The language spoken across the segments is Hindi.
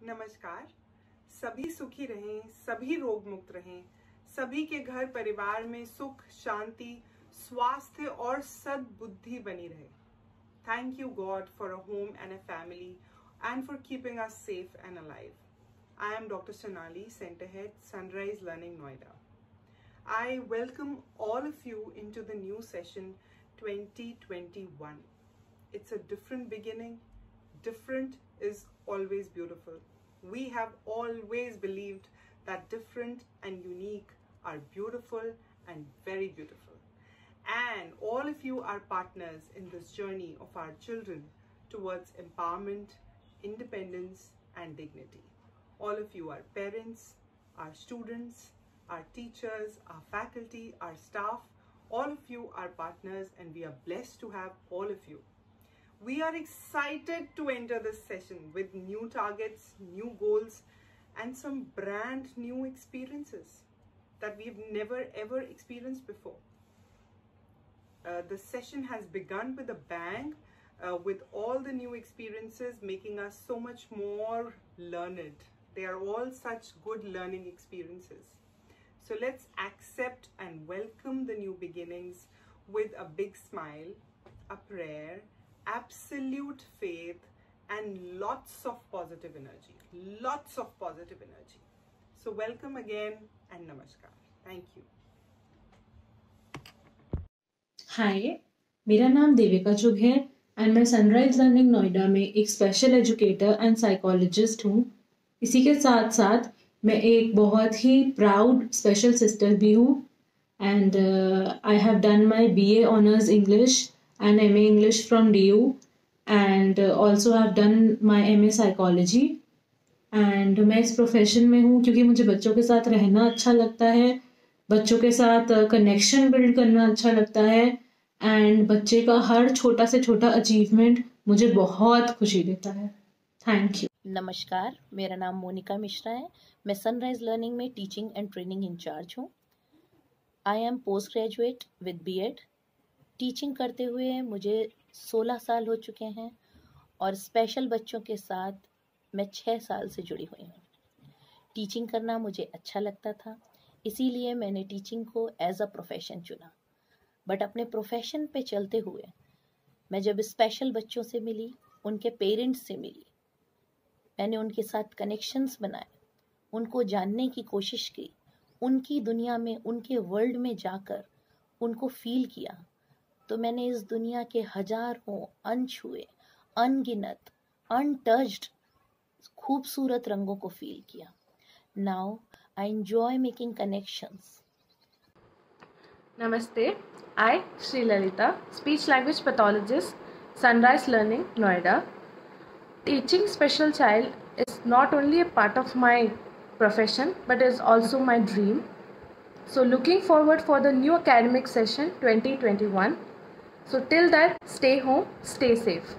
नमस्कार। सभी सुखी रहें, सभी रोग मुक्त रहें, सभी के घर परिवार में सुख, शांति, स्वास्थ्य और सद्बुद्धि बनी रहे। Thank you God for a home and a family and for keeping us safe and alive. I am Dr. Sonali, Center Head, Sunrise Learning Noida. I welcome all of you into the new session 2021. It's a different beginning. Different is always beautiful. We have always believed that different and unique are beautiful and very beautiful. And all of you are partners in this journey of our children towards empowerment, independence, and dignity. All of you are parents, our students, our teachers, our faculty, our staff. All of you are partners, and we are blessed to have all of you. We are excited to enter this session with new targets, new goals, and some brand new experiences that we've never ever experienced before. The session has begun with a bang, with all the new experiences making us so much more learned. They are all such good learning experiences. So let's accept and welcome the new beginnings with a big smile, a prayer, absolute faith, and lots of positive energy. Lots of positive energy. So welcome again and namaskar. Thank you. हाय, मेरा नाम देविका चुग है एंड मैं सनराइज लर्निंग नोएडा में एक स्पेशल एजुकेटर एंड साइकोलॉजिस्ट हूँ। इसी के साथ साथ मैं एक बहुत ही प्राउड स्पेशल सिस्टर भी हूँ and I have done my BA honours English and MA English from DU and also have done my MA psychology. And मैं इस प्रोफेशन में हूँ क्योंकि मुझे बच्चों के साथ रहना अच्छा लगता है, बच्चों के साथ कनेक्शन बिल्ड करना अच्छा लगता है एंड बच्चे का हर छोटा से छोटा अचीवमेंट मुझे बहुत खुशी देता है। Thank you. नमस्कार, मेरा नाम मोनिका मिश्रा है। मैं सनराइज लर्निंग में टीचिंग एंड ट्रेनिंग इंचार्ज हूँ। I am post graduate with BEd। Teaching करते हुए मुझे 16 साल हो चुके हैं और स्पेशल बच्चों के साथ मैं 6 साल से जुड़ी हुई हूँ। टीचिंग करना मुझे अच्छा लगता था, इसीलिए मैंने टीचिंग को एज अ प्रोफेशन चुना। बट अपने प्रोफेशन पे चलते हुए मैं जब स्पेशल बच्चों से मिली, उनके पेरेंट्स से मिली, मैंने उनके साथ कनेक्शंस बनाए, उनको जानने की कोशिश की, उनकी दुनिया में, उनके वर्ल्ड में जाकर उनको फील किया, तो मैंने इस दुनिया के हजारों अनछुए, अनगिनत, अनटच्ड खूबसूरत रंगों को फील किया। Now I enjoy making connections. Namaste. I, Sri Lalita, speech language pathologist, Sunrise Learning, Noida. Teaching special child is not only a part of my profession but is also my dream. So looking forward for the new academic session 2021. So till that, stay home, stay safe.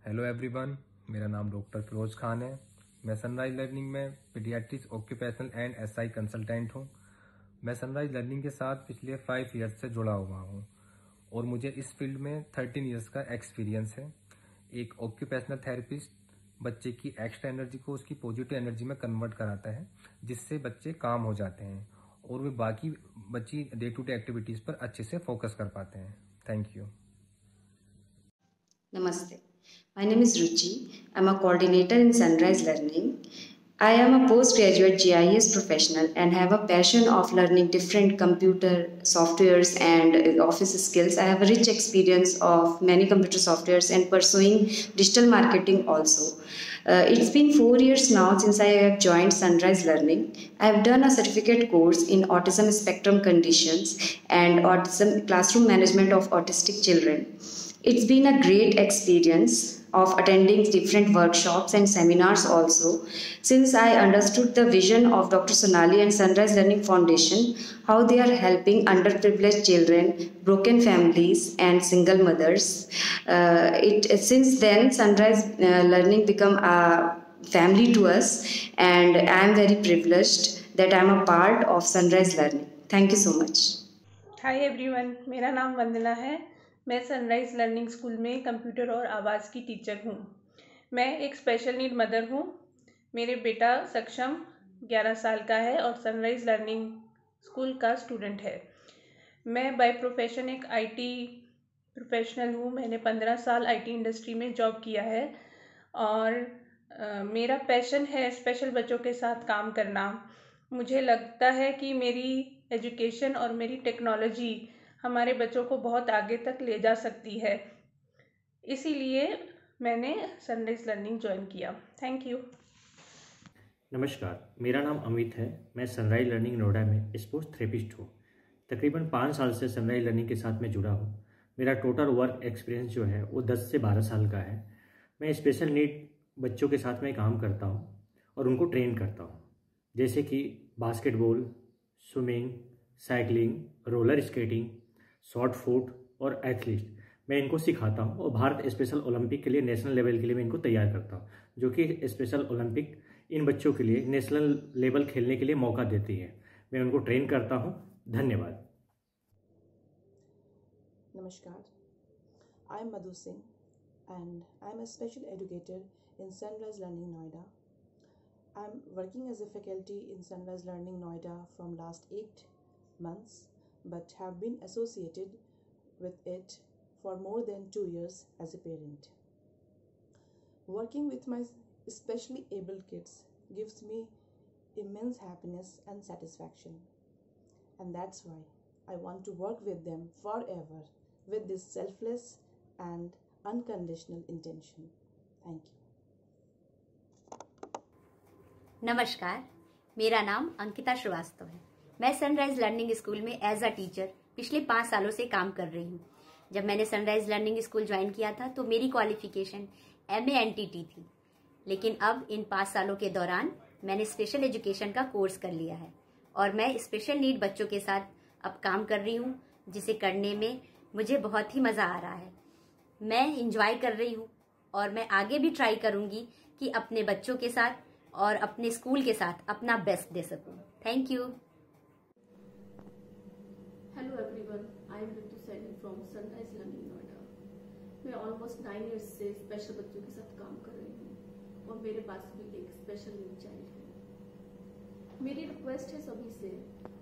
Hello everyone, मेरा नाम डॉक्टर फिरोज खान है। मैं सनराइज लर्निंग में paediatrics occupational and SI consultant हूँ। मैं सनराइज लर्निंग के साथ पिछले 5 ईयर्स से जुड़ा हुआ हूँ और मुझे इस फील्ड में 13 ईयर्स का एक्सपीरियंस है। एक ऑक्यूपेशनल थेरेपिस्ट बच्चे की एक्स्ट्रा एनर्जी को उसकी पॉजिटिव एनर्जी में कन्वर्ट कराता है, जिससे बच्चे काम हो जाते हैं और वे बाकी बच्ची डे टू डे एक्टिविटीज पर अच्छे से फोकस कर पाते हैं। Thank you. Namaste. My name is Ruchi. I'm a coordinator in Sunrise Learning. I am a postgraduate GIS professional and have a passion of learning different computer softwares and office skills. I have a rich experience of many computer softwares and pursuing digital marketing also. It's been 4 years now since I have joined Sunrise Learning. I have done a certificate course in autism spectrum conditions and autism classroom management of autistic children. It's been a great experience of attending different workshops and seminars also. Since I understood the vision of Dr. Sonali and Sunrise Learning Foundation, how they are helping underprivileged children, broken families and single mothers. Since then, Sunrise Learning become a family to us and I am very privileged that I am a part of Sunrise Learning. Thank you so much. Hi everyone, मेरा नाम वंदना है। मैं सनराइज लर्निंग स्कूल में कंप्यूटर और आवाज़ की टीचर हूँ। मैं एक स्पेशल नीड मदर हूँ। मेरे बेटा सक्षम 11 साल का है और सनराइज लर्निंग स्कूल का स्टूडेंट है। मैं बाय प्रोफेशन एक आईटी प्रोफेशनल हूँ। मैंने 15 साल आईटी इंडस्ट्री में जॉब किया है और मेरा पैशन है स्पेशल बच्चों के साथ काम करना। मुझे लगता है कि मेरी एजुकेशन और मेरी टेक्नोलॉजी हमारे बच्चों को बहुत आगे तक ले जा सकती है, इसीलिए मैंने सनराइज लर्निंग ज्वाइन किया। Thank you. नमस्कार, मेरा नाम अमित है। मैं सनराइज लर्निंग नोएडा में स्पोर्ट्स थेरेपिस्ट हूँ। तकरीबन 5 साल से सनराइज लर्निंग के साथ मैं जुड़ा हूँ। मेरा टोटल वर्क एक्सपीरियंस जो है वो 10 से 12 साल का है। मैं स्पेशल नीड बच्चों के साथ में काम करता हूँ और उनको ट्रेन करता हूँ, जैसे कि basketball, swimming, cycling, roller skating, short foot और एथलीट। मैं इनको सिखाता हूँ और भारत स्पेशल ओलंपिक के लिए, नेशनल लेवल के लिए मैं इनको तैयार करता हूँ, जो कि स्पेशल ओलंपिक इन बच्चों के लिए नेशनल लेवल खेलने के लिए मौका देती है। मैं उनको ट्रेन करता हूँ। धन्यवाद। Namaskar, I am Madhu Singh and I am a special educator in Sunrise Learning Noida. I am working as a faculty in Sunrise Learning Noida from last 8 months but have been associated with it for more than 2 years as a parent. Working with my especially able kids gives me immense happiness and satisfaction, and that's why I want to work with them forever with this selfless and unconditional intention. Thank you. नमस्कार, मेरा नाम अंकिता श्रीवास्तव है। मैं सनराइज लर्निंग स्कूल में एज अ टीचर पिछले 5 सालों से काम कर रही हूँ। जब मैंने सनराइज लर्निंग स्कूल ज्वाइन किया था तो मेरी क्वालिफिकेशन MA-NTT थी, लेकिन अब इन 5 सालों के दौरान मैंने स्पेशल एजुकेशन का कोर्स कर लिया है और मैं स्पेशल नीड बच्चों के साथ अब काम कर रही हूँ, जिसे करने में मुझे बहुत ही मज़ा आ रहा है। मैं इंजॉय कर रही हूँ और मैं आगे भी ट्राई करूँगी कि अपने बच्चों के साथ और अपने स्कूल के साथ अपना बेस्ट दे सकूँ। Thank you. Hello everyone, I am Ritu Saini from sunrise learning Noida. मैं ऑलमोस्ट 9 इयर्स से स्पेशल बच्चों के साथ काम कर रही हूँ और मेरे पास भी एक स्पेशल नीड चाइल्ड है। मेरी रिक्वेस्ट है सभी से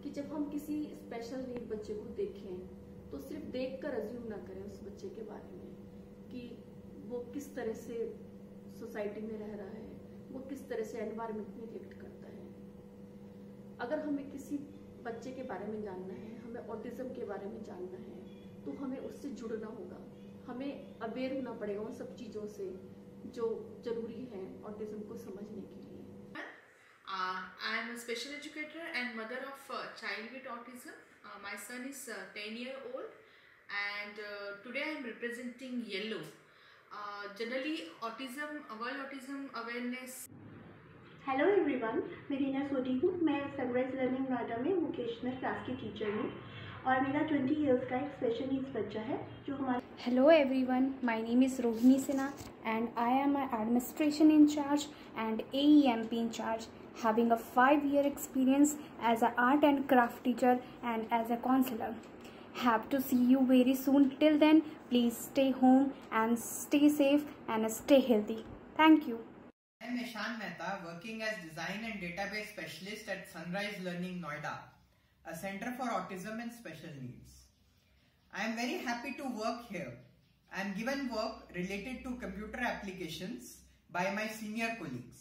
कि जब हम किसी स्पेशल नीड बच्चे को देखें तो सिर्फ देखकर अज्यूम ना करें उस बच्चे के बारे में कि वो किस तरह से सोसाइटी में रह रहा है, वो किस तरह से एनवायरनमेंट में रिएक्ट करता है। अगर हमें किसी बच्चे के बारे में जानना है, हमें ऑटिज्म के बारे में जानना है, तो हमें उससे जुड़ना होगा। हमें अवेयर होना पड़ेगा उन सब चीज़ों से जो जरूरी है ऑटिज्म को समझने के लिए। I am a special educator and mother of a child with autism. My son is 10-year-old and today I am representing Yellow. Generally autism, World Autism Awareness. Hello everyone, मैं रीना सोडी हूँ। मैं सनराइज लर्निंग नोएडा में वोकेशनल क्लास की टीचर हूँ और मेरा 20 इयर्स का एक स्पेशल नीड्स बच्चा है जो हमारा। Hello everyone, my name is Rohini Sinha and I am an administration in charge and AEMP in charge, having a 5-year experience as an art and craft teacher and as a counselor. Have to see you very soon. Till then, please stay home and stay safe and stay healthy. Thank you. I am Ishan Mehta, working as Design and Database Specialist at Sunrise Learning Noida, a center for autism and special needs. I am very happy to work here. I am given work related to computer applications by my senior colleagues.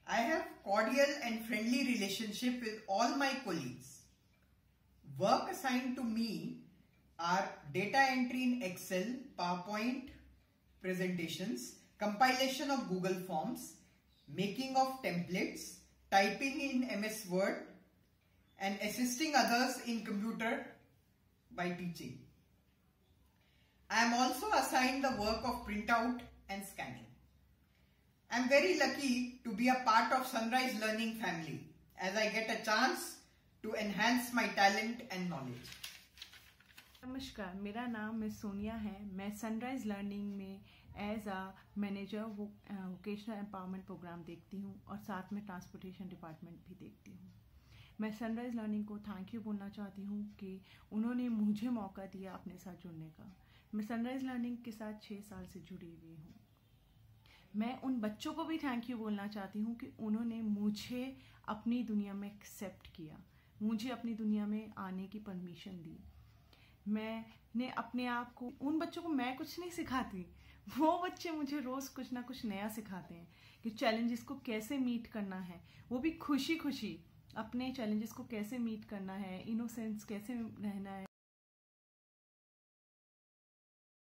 I have cordial and friendly relationship with all my colleagues. Work assigned to me are data entry in Excel, PowerPoint presentations, compilation of Google Forms, making of templates, typing in MS Word, and assisting others in computer by teaching. I am also assigned the work of printout and scanning. I am very lucky to be a part of Sunrise Learning family as I get a chance to enhance my talent and knowledge. नमस्कार, मेरा नाम मिस सोनिया है। मैं सनराइज लर्निंग में as a manager vocational empowerment programme देखती हूँ और साथ में ट्रांसपोर्टेशन डिपार्टमेंट भी देखती हूँ। मैं सनराइज लर्निंग को थैंक यू बोलना चाहती हूँ कि उन्होंने मुझे मौका दिया अपने साथ जुड़ने का। मैं सनराइज लर्निंग के साथ 6 साल से जुड़ी हुई हूँ। मैं उन बच्चों को भी थैंक यू बोलना चाहती हूँ कि उन्होंने मुझे अपनी दुनिया में एक्सेप्ट किया, मुझे अपनी दुनिया में आने की परमिशन दी। मैंने अपने आप को, उन बच्चों को मैं कुछ नहीं सिखाती, वो बच्चे मुझे रोज़ कुछ ना कुछ नया सिखाते हैं कि चैलेंजेस को कैसे मीट करना है, वो भी खुशी खुशी अपने चैलेंजेस को कैसे मीट करना है, इनोसेंस कैसे रहना है।